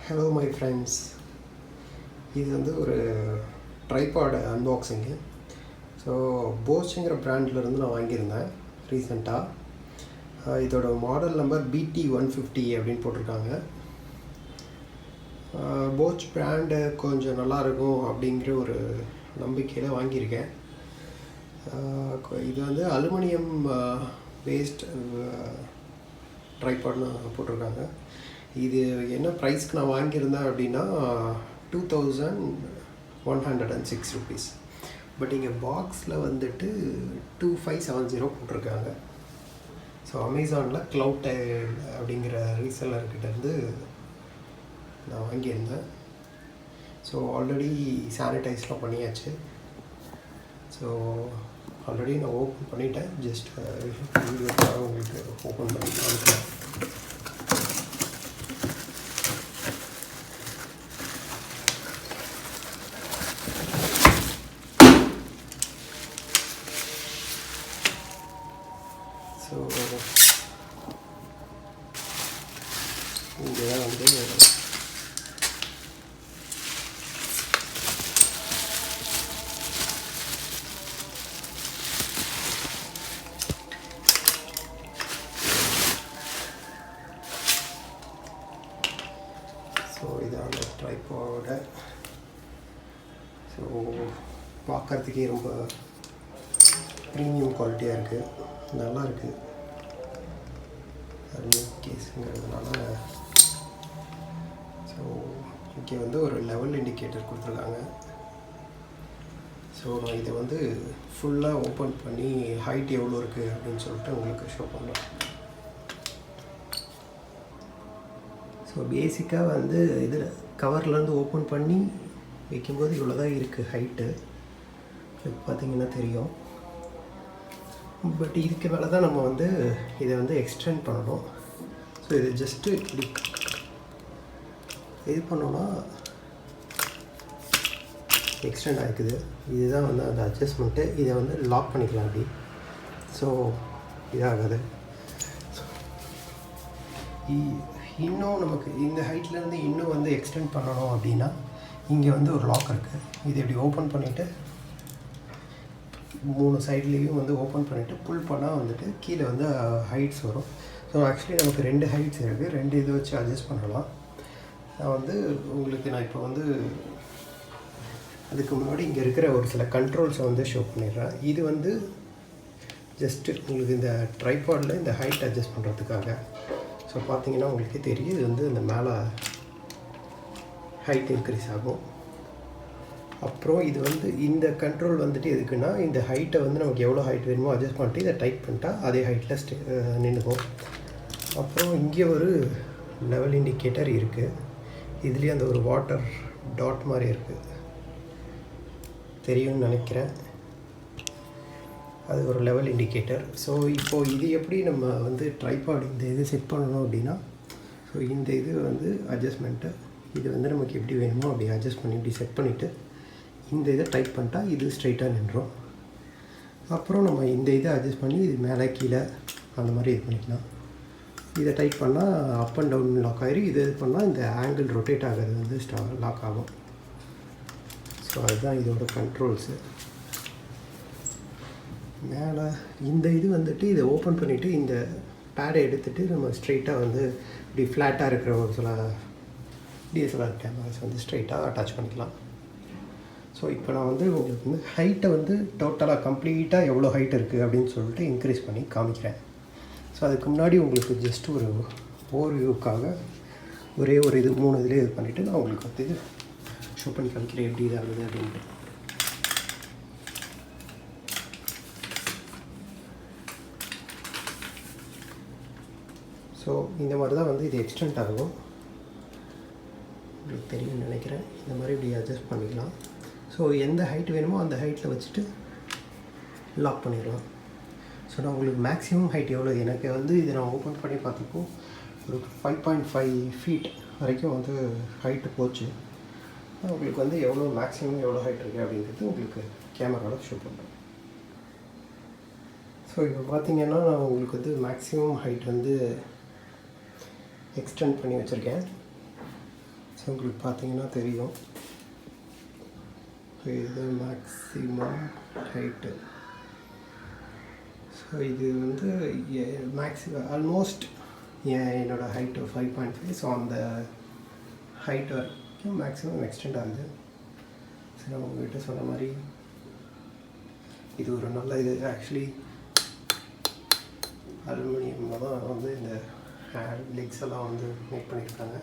Hello my friends, இது வந்து ஒரு ட்ரைபாட் அன்பாக்சிங்கு. ஸோ போஸ்ங்கிற பிராண்ட்லேருந்து நான் வாங்கியிருந்தேன் ரீசெண்டாக. இதோட மாடல் நம்பர் BT150 அப்படின்னு போட்டிருக்காங்க. போச் பிராண்டு கொஞ்சம் நல்லாயிருக்கும் அப்படிங்கிற ஒரு நம்பிக்கையில் வாங்கியிருக்கேன். இது வந்து அலுமினியம் பேஸ்ட் ட்ரைபாட்னு போட்டிருக்காங்க. இது என்ன ப்ரைஸ்க்கு நான் வாங்கியிருந்தேன் அப்படின்னா 2106 ருபீஸ். பட் இங்கே பாக்ஸில் வந்துட்டு 2570 போட்டிருக்காங்க. ஸோ அமேசானில் க்ளவுட் அப்படிங்கிற ரீசெல்லர்கிட்டேருந்து நான் வாங்கியிருந்தேன். ஸோ ஆல்ரெடி சானிடைஸ்லாம் பண்ணியாச்சு. ஸோ ஆல்ரெடி நான் ஓப்பன் பண்ணிட்டேன். ஜஸ்ட் வீடியோக்காக உங்களுக்கு ஓப்பன் பண்ணி காமிக்கிறேன். ஸோ இங்கே தான் வந்து ஸோ இதான் அந்த ட்ரைபாடு. ஸோ பார்க்குறதுக்கே ரொம்ப ப்ரீமியம் குவாலிட்டியாக இருக்குது, நல்லா இருக்குது. கேஸுங்கிறதுனால ஸோ இங்கே வந்து ஒரு லெவல் இண்டிகேட்டர் கொடுத்துருக்காங்க. ஸோ நான் இதை வந்து ஃபுல்லாக ஓப்பன் பண்ணி ஹைட் எவ்வளோ இருக்குது அப்படின்னு சொல்லிட்டு உங்களுக்கு ஷோ பண்ணுறேன். ஸோ பேசிக்காக வந்து இதில் கவர்லேருந்து ஓப்பன் பண்ணி வைக்கும்போது இவ்வளோ தான் இருக்குது ஹைட்டு. பார்த்திங்கன்னா தெரியும். பட் இதுக்கு மேலே தான் நம்ம வந்து இதை வந்து எக்ஸ்டெண்ட் பண்ணணும். ஸோ இது ஜஸ்ட்டு இப்படி இது பண்ணோன்னா எக்ஸ்டெண்ட் ஆகிக்குது. இதுதான் வந்து அந்த அட்ஜஸ்ட்மெண்ட்டு. இதை வந்து லாக் பண்ணிக்கலாம் அப்படி. ஸோ இதாகாது. இன்னும் நமக்கு இந்த ஹைட்லேருந்து இன்னும் வந்து எக்ஸ்டெண்ட் பண்ணணும் அப்படின்னா இங்கே வந்து ஒரு லாக் இருக்குது. இதை இப்படி ஓப்பன் பண்ணிவிட்டு 3 சைட்லேயும் வந்து ஓப்பன் பண்ணிவிட்டு புல் பண்ணால் வந்துட்டு கீழே வந்து ஹைட்ஸ் வரும். ஸோ ஆக்சுவலி நமக்கு 2 ஹைட்ஸ் இருக்குது. 2 இதை வச்சு அட்ஜஸ்ட் பண்ணலாம். நான் வந்து உங்களுக்கு இப்போ வந்து அதுக்கு முன்னாடி இங்கே இருக்கிற ஒரு சில கண்ட்ரோல்ஸை வந்து ஷோ பண்ணிடுறேன். இது வந்து ஜஸ்ட்டு உங்களுக்கு இந்த ட்ரைபாடில் இந்த ஹைட் அட்ஜஸ்ட் பண்ணுறதுக்காக. ஸோ பார்த்தீங்கன்னா உங்களுக்கே தெரியும், இது வந்து இந்த மேலே ஹைட் இன்க்ரீஸ் ஆகும். அப்புறம் இது வந்து இந்த கண்ட்ரோல் வந்துட்டு எதுக்குன்னா, இந்த ஹைட்டை வந்து நமக்கு எவ்வளோ ஹைட் வேணுமோ அட்ஜஸ்ட் பண்ணிட்டு இதை டைட் பண்ணிட்டா அதே ஹைட்டில் நின்றுக்கும். அப்புறம் இங்கே ஒரு லெவல் இண்டிகேட்டர் இருக்குது. இதுலேயே அந்த ஒரு வாட்டர் டாட் மாதிரி இருக்குது, தெரியும்னு நினைக்கிறேன். அது ஒரு லெவல் இண்டிகேட்டர். ஸோ இப்போது இது எப்படி நம்ம வந்து ட்ரைபாட் இந்த இது செட் பண்ணணும் அப்படின்னா, ஸோ இந்த இது வந்து அட்ஜஸ்ட்மெண்ட்டு, இது வந்து நமக்கு எப்படி வேணுமோ அப்படி அட்ஜஸ்ட் பண்ணி இப்படி செட் பண்ணிவிட்டு இந்த இதை டைட் பண்ணிட்டா இது ஸ்ட்ரைட்டாக நின்றோம். அப்புறம் நம்ம இந்த இதை அட்ஜஸ்ட் பண்ணி இது மேலே கீழே அந்த மாதிரி இது பண்ணிக்கலாம். இதை டைட் பண்ணால் அப் அண்ட் டவுன் லாக் ஆகிடும். இது பண்ணால் இந்த ஆங்கிள் ரொட்டேட் ஆகிறது வந்து லாக் ஆகும். ஸோ அதுதான் இதோட கண்ட்ரோல்ஸு. மேலே இந்த இது வந்துட்டு இதை ஓப்பன் பண்ணிவிட்டு இந்த பேடை எடுத்துகிட்டு நம்ம ஸ்ட்ரைட்டாக வந்து இப்படி ஃப்ளாட்டாக இருக்கிற ஒரு சில DSLR கேமராஸ் வந்து ஸ்ட்ரைட்டாக அட்டாச் பண்ணிக்கலாம். ஸோ இப்போ நான் வந்து உங்களுக்கு வந்து ஹைட்டை வந்து டோட்டலாக கம்ப்ளீட்டாக எவ்வளோ ஹைட் இருக்குது அப்படின்னு சொல்லிட்டு இன்க்ரீஸ் பண்ணி காமிக்கிறேன். ஸோ அதுக்கு முன்னாடி உங்களுக்கு ஜஸ்ட் ஒரு ஓவர்வியூக்காக ஒரே ஒரு இது 3 இதுலேயே இது பண்ணிவிட்டு நான் உங்களுக்கு வந்து இது ஷோ பண்ணி காமிக்கிறேன் எப்படி இதாகுது அப்படின்ட்டு. ஸோ இந்த மாதிரி தான் வந்து இது எக்ஸ்டெண்ட் ஆகும். உங்களுக்கு தெரியும்னு நினைக்கிறேன். இந்த மாதிரி இப்படி அட்ஜஸ்ட் பண்ணிக்கலாம். ஸோ எந்த ஹைட் வேணுமோ அந்த ஹைட்டில் வச்சுட்டு லாக் பண்ணிடலாம். ஸோ நான் உங்களுக்கு மேக்ஸிமம் ஹைட் எவ்வளோ, எனக்கு வந்து இதை நான் ஓப்பன் பண்ணி பார்த்தப்போ ஒரு 5.5 ஃபீட் வரைக்கும் வந்து ஹைட்டு போச்சு. உங்களுக்கு வந்து எவ்வளோ மேக்ஸிமம் எவ்வளோ ஹைட் இருக்குது அப்படிங்கிறது உங்களுக்கு கேமராவில் ஷோ பண்ணுறேன். ஸோ இப்போ பார்த்தீங்கன்னா நான் உங்களுக்கு வந்து மேக்ஸிமம் ஹைட் வந்து எக்ஸ்டெண்ட் பண்ணி வச்சுருக்கேன். ஸோ உங்களுக்கு பார்த்தீங்கன்னா தெரியும். ஸோ இது மேக்ஸிமம் ஹைட்டு. ஸோ இது வந்து ஆல்மோஸ்ட் என்னோடய ஹைட்டு 5.5. ஸோ அந்த ஹைட் வரைக்கும் மேக்ஸிமம் எக்ஸ்டெண்ட் ஆகுது. சரி, நான் உங்கள்கிட்ட சொன்ன மாதிரி இது ஒரு நல்ல இது. ஆக்சுவலி அலுமினியமில் தான் வந்து இந்த லெக்ஸ் எல்லாம் வந்து மேக் பண்ணியிருக்காங்க.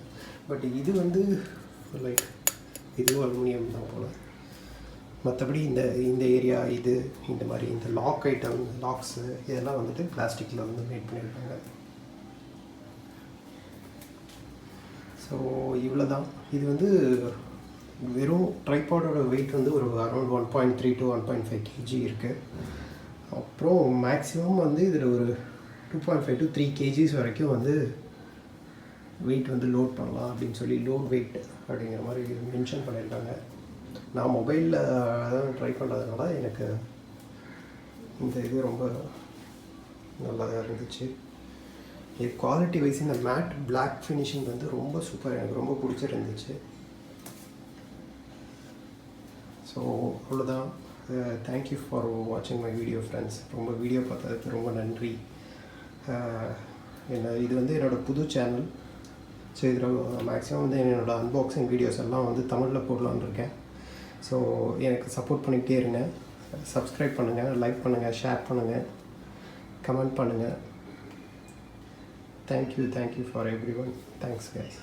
பட் இது வந்து லைக் இதுவும் அலுமினியம் தான் போல். மற்றபடி இந்த ஏரியா இது இந்த மாதிரி இந்த லாக் ஐட்டம் லாக்ஸு இதெல்லாம் வந்துட்டு பிளாஸ்டிக்கில் வந்து மேட் பண்ணியிருக்காங்க. ஸோ இவ்வளோ தான். இது வந்து வெறும் ட்ரைபாடோட வெயிட் வந்து ஒரு அரௌண்ட் 1.3 to 1.5 kg இருக்குது. அப்புறம் மேக்ஸிமம் வந்து இதில் ஒரு 2.5 to 3 kgs வரைக்கும் வந்து வெயிட் வந்து லோட் பண்ணலாம் அப்படின்னு சொல்லி லோட் வெயிட் அப்படிங்கிற மாதிரி மென்ஷன் பண்ணியிருக்காங்க. நான் மொபைலில் தான் ட்ரை பண்ணுறதுனால எனக்கு இந்த இது ரொம்ப நல்லா இருந்துச்சு. இது குவாலிட்டி வைஸ் இந்த மேட் பிளாக் ஃபினிஷிங் வந்து ரொம்ப சூப்பர், எனக்கு ரொம்ப பிடிச்சிருந்துச்சு. ஸோ அவ்வளோதான். தேங்க்யூ ஃபார் வாட்சிங் மை வீடியோ ஃப்ரெண்ட்ஸ். ரொம்ப வீடியோ பார்த்ததுக்கு ரொம்ப நன்றி. இது வந்து என்னோடய புது சேனல். ஸோ இதில் மேக்ஸிமம் வந்து என்னோடய அன்பாக்சிங் வீடியோஸ் எல்லாம் வந்து தமிழில் போடலான்னு இருக்கேன். ஸோ எனக்கு சப்போர்ட் பண்ணிக்கிட்டே இருங்க. சப்ஸ்கிரைப் பண்ணுங்கள், லைக் பண்ணுங்கள், ஷேர் பண்ணுங்கள், கமெண்ட் பண்ணுங்கள். Thank you for every one. Thanks guys.